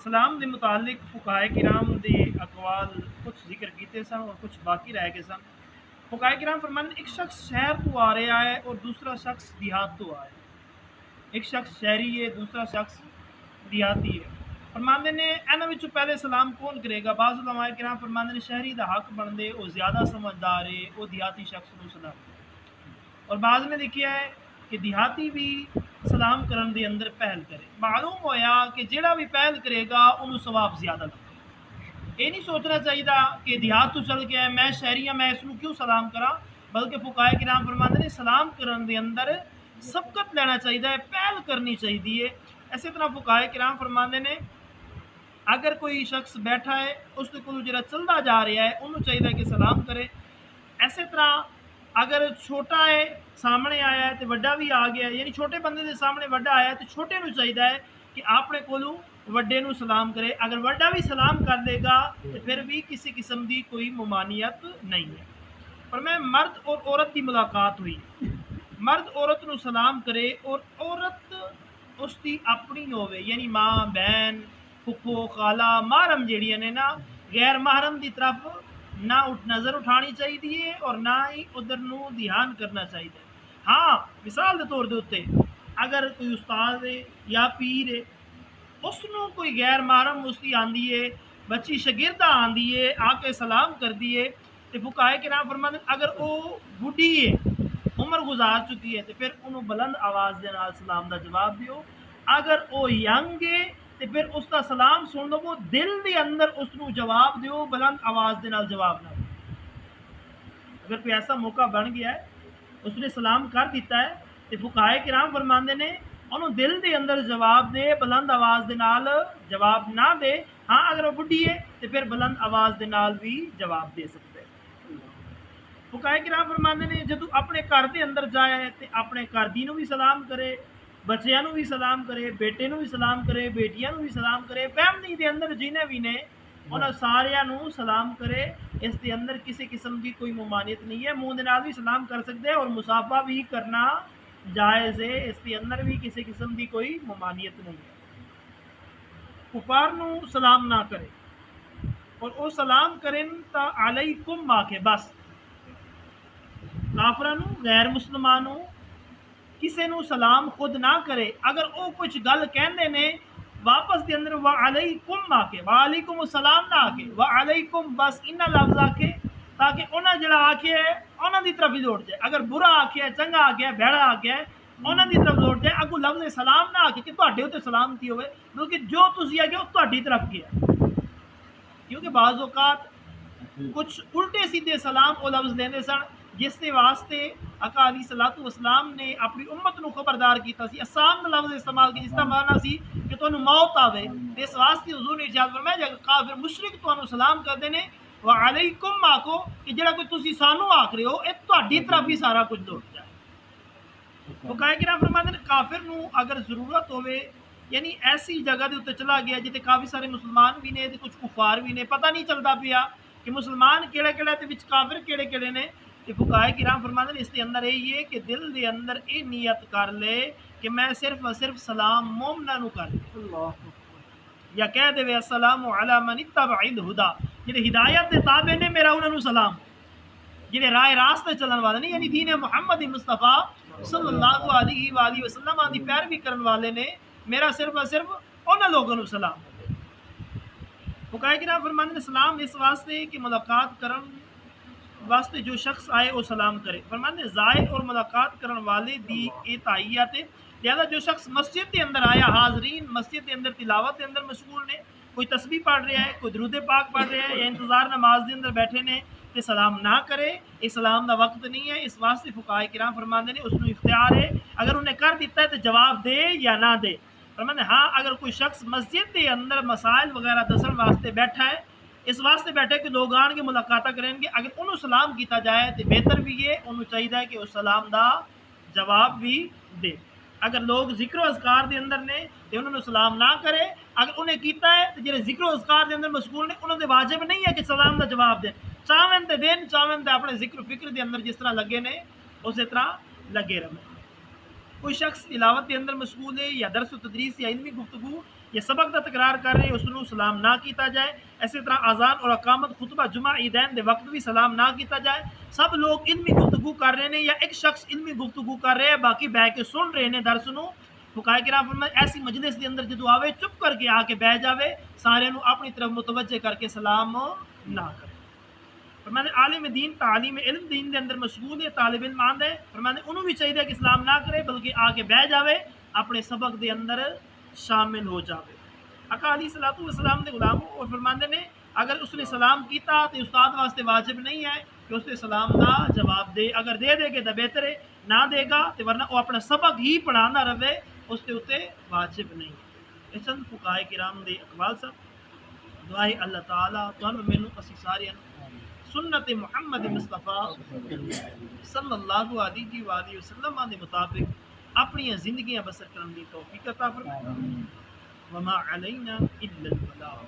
सलाम के मुतालिक फुकाए किराम के अकवाल कुछ जिक्र किए सन और कुछ बाकी रह गए सन। फुकाए किराम फरमाते एक शख्स शहर तो आ रहा है और दूसरा शख्स देहात तो आया है। एक शख्स शहरी है, दूसरा शख्स देहाती है। फरमाते ने इन्हों विचों पहले सलाम कौन करेगा? बाज़ उलमाए किराम फरमाते ने शहरी का हक बनते वो ज़्यादा समझदार है, वो देहाती शख्स को सलाम करे। और बाज़ ने देखा है कि देहाती भी सलाम करन दे अंदर पहल करे। मालूम होया कि जेड़ा भी पहल करेगा उन्होंने सवाब ज़्यादा लगे। ये नहीं सोचना चाहिए कि देहात तो चल के मैं शहरी हाँ, मैं इसनूं क्यों सलाम करा, बल्कि फुकाए किराम फरमाते ने सलाम करन दे अंदर सबकत लेना चाहिए, पहल करनी चाहिए। इस तरह फुकाए किराम फरमाते ने अगर कोई शख्स बैठा है उसके को जो चलता जा रहा है उन्होंने चाहिए कि सलाम करे। इस तरह अगर छोटा है सामने आया है तो वड्डा भी आ गया, यानी छोटे बंदे के सामने वड्डा आया है तो छोटे को चाहिए है कि अपने कोलों वड्डे नूं सलाम करे। अगर वड्डा भी सलाम कर लेगा तो फिर भी किसी किस्म की कोई ममानियत नहीं है। पर मैं मर्द और औरत की मुलाकात हुई, मर्द औरत नूं सलाम करे और औरत उसकी अपनी होवे, यानी माँ बहन फुफो खाला महरम जड़ियाँ ने ना, गैर महरम की तरफ ना नज़र उठानी चाहिए और ना ही उधर नूं ध्यान करना चाहिए। हाँ, मिसाल के तौर के उत्ते अगर कोई उस्ताद है या पीर है उसनों कोई गैर महरम उसकी आंदी है, बच्ची शगिरदा आंदी है आके सलाम कर दिए तो फुकाए किराम फरमाते अगर वो बुढ़ी है, उम्र गुजार चुकी है तो फिर उन्होंने बुलंद आवाज़ के नाल सलाम का जवाब दियो। अगर वो यंग है तो फिर उसका सलाम सुन लो, वो दिल के अंदर उसनों जवाब दियो, बुलंद आवाज़ के नाल जवाब ना दो। अगर कोई ऐसा मौका बन गया है उसने सलाम कर दिता है तो फुकाए किराम फरमाते ने उन्होंने दिल के अंदर जवाब दे, बुलंद आवाज़ के नाल जवाब ना दे। हाँ, अगर वो बुढ़ी है तो फिर बुलंद आवाज़ के नाल भी जवाब दे सकते हैं। फुकाए किराम फरमाते ने जो अपने घर के अंदर जाए तो अपने घर दी नूं भी सलाम करे, बच्चों भी सलाम करे, बेटे भी सलाम करे, बेटियां भी सलाम करे, फैमिली के अंदर जिन्हें भी ने उन्होंने सारिया सलाम करे। इस दे अंदर किसी किस्म की कोई ममानियत नहीं है। मुँह के नाल भी सलाम कर सकते हैं और मुसाफा भी करना जायज़ है, इसके अंदर भी किसी किस्म की कोई ममानियत नहीं है। कुफार नूं सलाम ना करे और वो सलाम करें तो अलैकुम आके बस। काफरां नूं गैर मुसलमानों किसी नूं सलाम खुद ना करे। अगर वो कुछ गल कहते ने वापस के अंदर वालेकुम आके, वालेकुम सलाम ना आके वालेकुम बस इन्ना लफ्ज आके, ताकि उन्हें जरा आखे उन्होंने की तरफ ही दौड़ जाए। अगर बुरा आखे चंगा आखे भैड़ा आखे उन्होंने की तरफ दौड़ जाए, अगू लफ्ज सलाम ना आके कि तुहाडे उत्ते सलामती होवे, बल्कि जो तुसीं आखे वो तुहाडी तरफ गया। क्योंकि बाज़ औकात कुछ उल्टे सीधे सलाम वो लफ्ज देंदे सन जिसके वास्ते आका अलैहिस्सलातु वस्सलाम ने अपनी उम्मत को खबरदार किया सी। आसान लफ्ज इस्तेमाल किया, इसका माना सी कि तुहानू मौत आवे। इस वास्ते हुजूर ने इरशाद फरमाया जे काफिर मुशरिक तुहानू सलाम करते ने व अलैकुम आखो कि जेड़ा कोई तुसी सानू आख रहे हो ये तुहाडी तरफ ही सारा कुछ दौड़ जाए। तो कहे कि फरमाते ने काफिर नू अगर जरूरत होवे, यानी ऐसी जगह के उत्ते चला गया जिते काफ़ी सारे मुसलमान भी ने कुछ कुफार भी ने, पता नहीं चलता पिया कि मुसलमान केड़े केड़े ते विच काफिर केड़े केड़े ने। तो फुकाए किराम फरमाते इसके अंदर यही है कि दिल के अंदर ये नियत कर ले कि मैं सिर्फ और सिर्फ सलाम मोमना नू कर ले, या कह दे अस्सलामु अला मन इत्तबअल हुदा, जिहड़े हिदायत दे ताबे ने मेरा उन्होंने सलाम, जिहड़े राह रास्ते चलन वाले ने यानी दीन मुहम्मद मुस्तफ़ा सल्लल्लाहु अलैहि वसल्लम की पैरवी करने वाले ने, मेरा सिर्फ और सिर्फ उन्होंने लोगों को सलाम। फुकाए किराम फरमाते सलाम इस वास्ते कि मुलाकात करन वास्ते जो शख्स आए वो सलाम करे। फरमाते ज़ायर और मुलाकात करने वाले दी ए ताहियत है। लिहाजा जो शख्स मस्जिद के अंदर आया, हाजरीन मस्जिद के अंदर तिलावत के अंदर मशगूल ने, कोई तस्बीह पढ़ रहा है, कोई दरूद पाक पढ़ रहा है या इंतज़ार नमाज के अंदर बैठे ने, तो सलाम ना करे, ये सलाम का वक्त नहीं है। इस वास्ते फुकाए किराम फरमाते ने उसको इख्तियार है, अगर उन्हें कर दिता है तो जवाब दे या ना दे। फरमाते हाँ, अगर कोई शख्स मस्जिद के अंदर मसाइल वगैरह दसन वास्ते बैठा है, इस वास्ते बैठे कि लोग आन के मुलाकात करेंगे, अगर उन्होंने सलाम किया जाए तो बेहतर भी है, उन्होंने चाहिए कि उस सलाम का जवाब भी दे। अगर लोग जिक्र अज़कार के अंदर ने तो उन्होंने सलाम ना करे, अगर उन्हें किया है तो जो जिक्र अज़कार के अंदर मशगूल ने उन्होंने वाजिब नहीं है कि सलाम का जवाब दें। चावन तो देन, चावन तो अपने जिक्र फिक्र के अंदर जिस तरह लगे ने उस तरह लगे रहें। कोई शख्स तिलावत के अंदर मशगूल है या दरस तदरीस या इल्मी गुफ्तगू یہ سبق دا تکرار کر رہے اس نو سلام نہ کیتا جائے. اسی طرح اذان اور اقامت خطبہ جمعہ عیدین دے وقت بھی سلام نہ کیتا جائے. سب لوگ علمی گفتگو کر رہے ہیں یا ایک شخص علمی گفتگو کر رہے ہیں باقی بہ کے سن رہے ہیں درس نو. فقہائے کرام فرماتے ایسی مجلس دے اندر جدو آوے چپ کر کے آ کے بہ جاوے سارے نو اپنی طرف متوجہ کر کے سلام نہ کرے. فرماتے عالم دین تعلیم علم دین دے اندر مشغول ہے طالب علم آند ہے فرماتے انہوں بھی چاہیے کہ اسلام نہ کرے بلکہ آ کے بہ جاوے اپنے سبق دے اندر شامل ہو جاوے. آقا علیہ الصلوۃ والسلام دے غلام اور فرماندے نے اگر اس نے سلام کیتا تو استاد واسطے واجب نہیں ہے کہ اس نے سلام دا جواب دے. اگر دے دے گے تو بہتر ہے نہ دے گا تو ورنہ وہ اپنا سبق ہی پڑھانا رہے اس کے اتنے واجب نہیں. یہ چند فقہائے کرام دے اقوال سب دعائے اللہ تعالیٰ تمہیں مینوں اسی سارے سنت محمد مصطفیٰ صلی اللہ علیہ وآلہ وسلم کے مطابق اپنی زندگیاں بسر کرنے کی توفیق عطا فرمائے. وما علینا الا البلاغ.